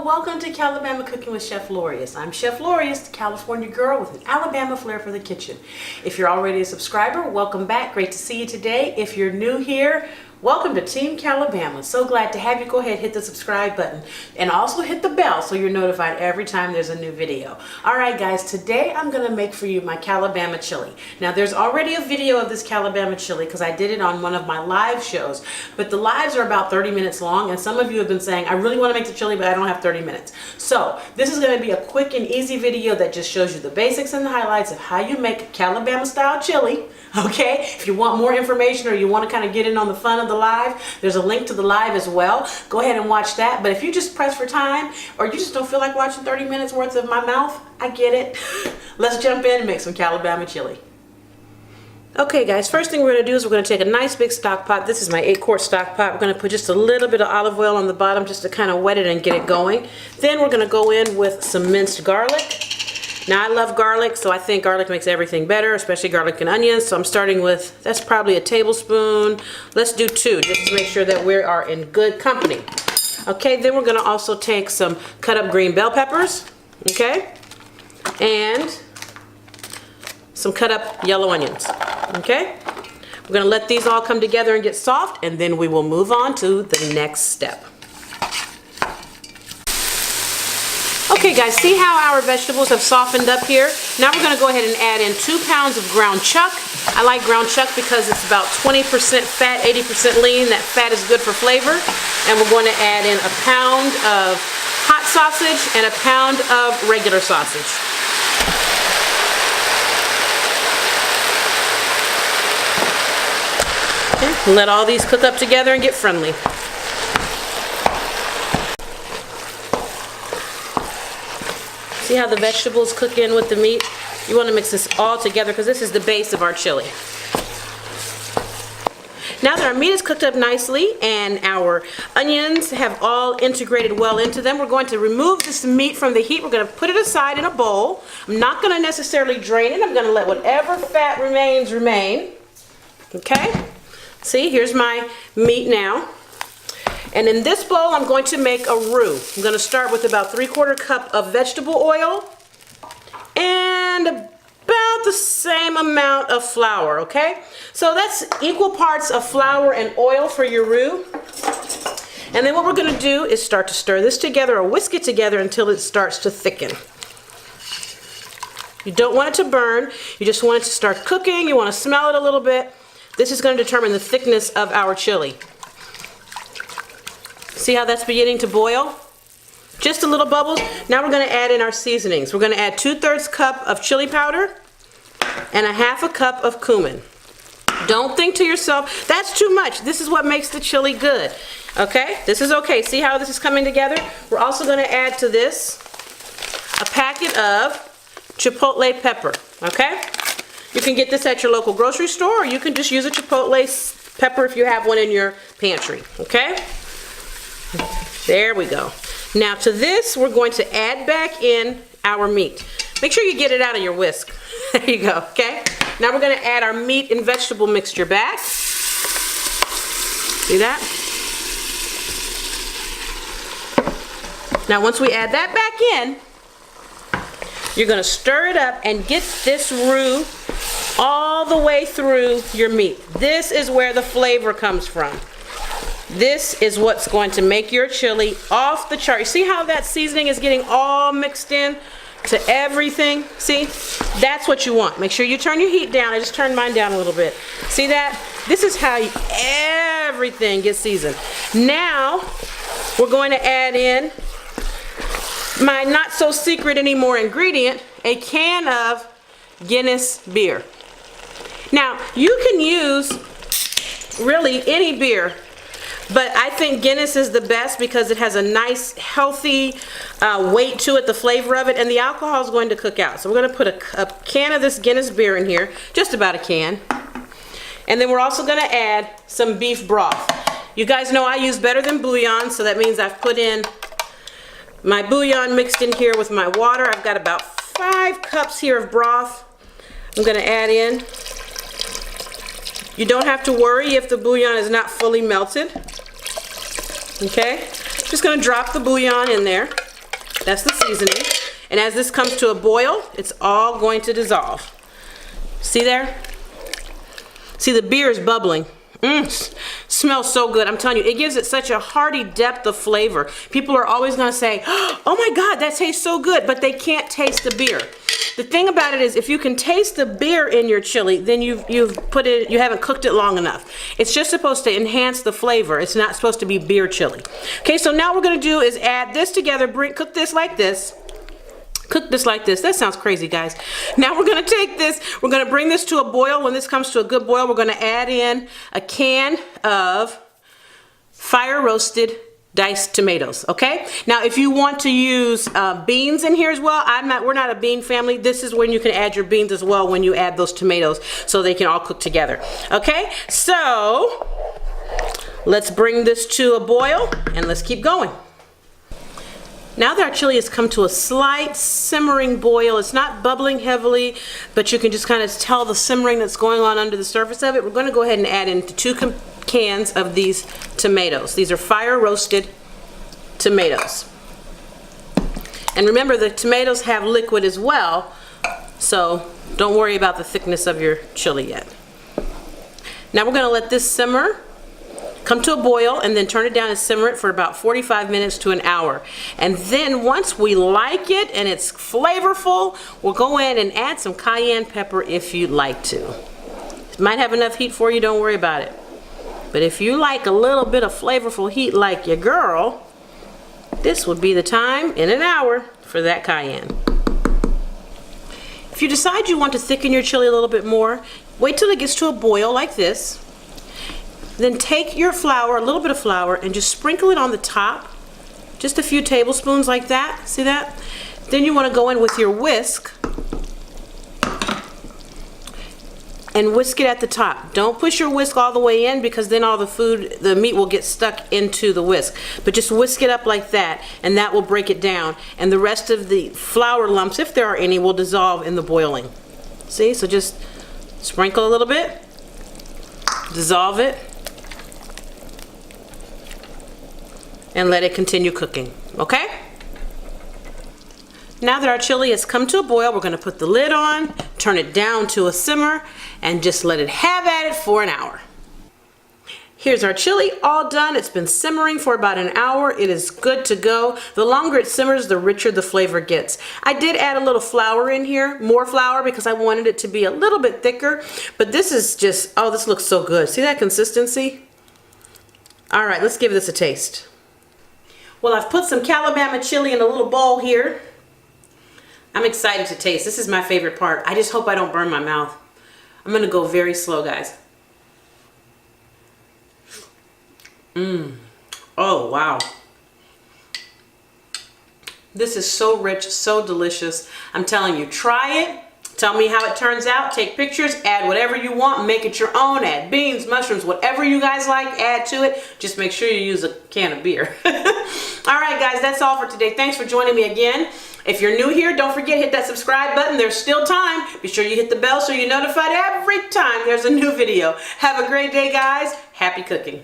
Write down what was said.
welcome to Calibama Cooking with Chef Lorious. I'm Chef Lorious, the California girl with an Alabama flair for the kitchen. If you're already a subscriber, welcome back. Great to see you today. If you're new here, welcome to Team Calibama. So glad to have you. Go ahead, hit the subscribe button and also hit the bell so you're notified every time there's a new video. All right, guys, today I'm going to make for you my Calibama chili. Now, there's already a video of this Calibama chili because I did it on one of my live shows, but the lives are about 30 minutes long, and some of you have been saying, I really want to make the chili, but I don't have 30 minutes. So this is going to be a quick and easy video that just shows you the basics and the highlights of how you make Calibama style chili. Okay, if you want more information or you want to kind of get in on the fun of the live, there's a link to the live as well. Go ahead and watch that. But if you just press for time or you just don't feel like watching 30 minutes worth of my mouth, I get it. Let's jump in and make some Calibama chili. Okay guys, first thing we're going to do is we're going to take a nice big stock pot. This is my 8-quart stock pot. We're going to put just a little bit of olive oil on the bottom just to kind of wet it and get it going. Then we're going to go in with some minced garlic. Now, I love garlic, so I think garlic makes everything better, especially garlic and onions. So I'm starting with, that's probably a tablespoon. Let's do 2 just to make sure that we are in good company. Okay, then we're going to also take some cut up green bell peppers, okay, and some cut up yellow onions, okay. We're going to let these all come together and get soft, and then we will move on to the next step. Okay guys, see how our vegetables have softened up here? Now we're going to go ahead and add in 2 pounds of ground chuck. I like ground chuck because it's about 20% fat, 80% lean. That fat is good for flavor. And we're going to add in 1 pound of hot sausage and 1 pound of regular sausage. Okay, let all these cook up together and get friendly. See how the vegetables cook in with the meat? You want to mix this all together because this is the base of our chili. Now that our meat is cooked up nicely and our onions have all integrated well into them, we're going to remove this meat from the heat. We're going to put it aside in a bowl. I'm not going to necessarily drain it. I'm going to let whatever fat remains remain. Okay? See, here's my meat now. And in this bowl, I'm going to make a roux. I'm going to start with about 3/4 cup of vegetable oil and about the same amount of flour, okay? So that's equal parts of flour and oil for your roux. And then what we're going to do is start to stir this together or whisk it together until it starts to thicken. You don't want it to burn. You just want it to start cooking. You want to smell it a little bit. This is going to determine the thickness of our chili. See how that's beginning to boil? Just a little bubbles. Now we're going to add in our seasonings. We're going to add 2/3 cup of chili powder and 1/2 cup of cumin. Don't think to yourself, that's too much. This is what makes the chili good. Okay? This is okay. See how this is coming together? We're also going to add to this a packet of chipotle pepper. Okay? You can get this at your local grocery store, or you can just use a chipotle pepper if you have one in your pantry. Okay? There we go. Now to this, we're going to add back in our meat. Make sure you get it out of your whisk. There you go, okay? Now we're going to add our meat and vegetable mixture back. See that? Now once we add that back in, you're going to stir it up and get this roux all the way through your meat. This is where the flavor comes from. This is what's going to make your chili off the chart. You see how that seasoning is getting all mixed in to everything? See? That's what you want. Make sure you turn your heat down. I just turned mine down a little bit. See that? This is how everything gets seasoned. Now, we're going to add in my not so secret anymore ingredient, a can of Guinness beer. Now, you can use really any beer, but I think Guinness is the best because it has a nice, healthy weight to it, the flavor of it, and the alcohol is going to cook out. So we're going to put a can of this Guinness beer in here, just about a can. And then we're also going to add some beef broth. You guys know I use better than bouillon, so that means I've put in my bouillon mixed in here with my water. I've got about 5 cups here of broth. I'm going to add in. You don't have to worry if the bouillon is not fully melted. Okay, just going to drop the bouillon in there. That's the seasoning. And as this comes to a boil, it's all going to dissolve. See there? See, the beer is bubbling. Smells so good. I'm telling you, it gives it such a hearty depth of flavor. People are always going to say, oh my God, that tastes so good, but they can't taste the beer. The thing about it is, if you can taste the beer in your chili, then you haven't cooked it long enough. It's just supposed to enhance the flavor. It's not supposed to be beer chili. Okay, so now what we're going to do is add this together, cook this like this. Cook this like this. That sounds crazy, guys. Now we're going to take this, we're going to bring this to a boil. When this comes to a good boil, we're going to add in a can of fire roasted diced tomatoes. Okay, now if you want to use beans in here as well, we're not a bean family. This is when you can add your beans as well when you add those tomatoes, so they can all cook together. Okay, so let's bring this to a boil and let's keep going. Now that our chili has come to a slight simmering boil, it's not bubbling heavily, but you can just kind of tell the simmering that's going on under the surface of it. We're going to go ahead and add in 2 cans of these tomatoes. These are fire roasted tomatoes. And remember, the tomatoes have liquid as well, so don't worry about the thickness of your chili yet. Now we're going to let this simmer, come to a boil, and then turn it down and simmer it for about 45 minutes to an hour. And then once we like it and it's flavorful, we'll go in and add some cayenne pepper if you'd like to. It might have enough heat for you, don't worry about it. But if you like a little bit of flavorful heat like your girl, this would be the time in an hour for that cayenne. If you decide you want to thicken your chili a little bit more, wait till it gets to a boil like this. Then take your flour, a little bit of flour, and just sprinkle it on the top. Just a few tablespoons like that. See that? Then you want to go in with your whisk and whisk it at the top. Don't push your whisk all the way in, because then all the meat will get stuck into the whisk. But just whisk it up like that, and that will break it down. And the rest of the flour lumps, if there are any, will dissolve in the boiling. See? So just sprinkle a little bit, dissolve it, and let it continue cooking. Okay? Now that our chili has come to a boil, we're going to put the lid on, turn it down to a simmer, and just let it have at it for an hour. Here's our chili all done. It's been simmering for about an hour. It is good to go. The longer it simmers, the richer the flavor gets. I did add a little flour in here, more flour, because I wanted it to be a little bit thicker. But this is just, oh, this looks so good. See that consistency? All right, let's give this a taste. Well, I've put some Calibama chili in a little bowl here. I'm excited to taste. This is my favorite part. I just hope I don't burn my mouth. I'm gonna go very slow, guys. Oh, wow. This is so rich, so delicious. I'm telling you, try it. Tell me how it turns out. Take pictures, add whatever you want, make it your own. Add beans, mushrooms, whatever you guys like, add to it. Just make sure you use a can of beer. All right, guys, that's all for today. Thanks for joining me again. If you're new here, don't forget, hit that subscribe button. There's still time. Be sure you hit the bell so you're notified every time there's a new video. Have a great day, guys. Happy cooking.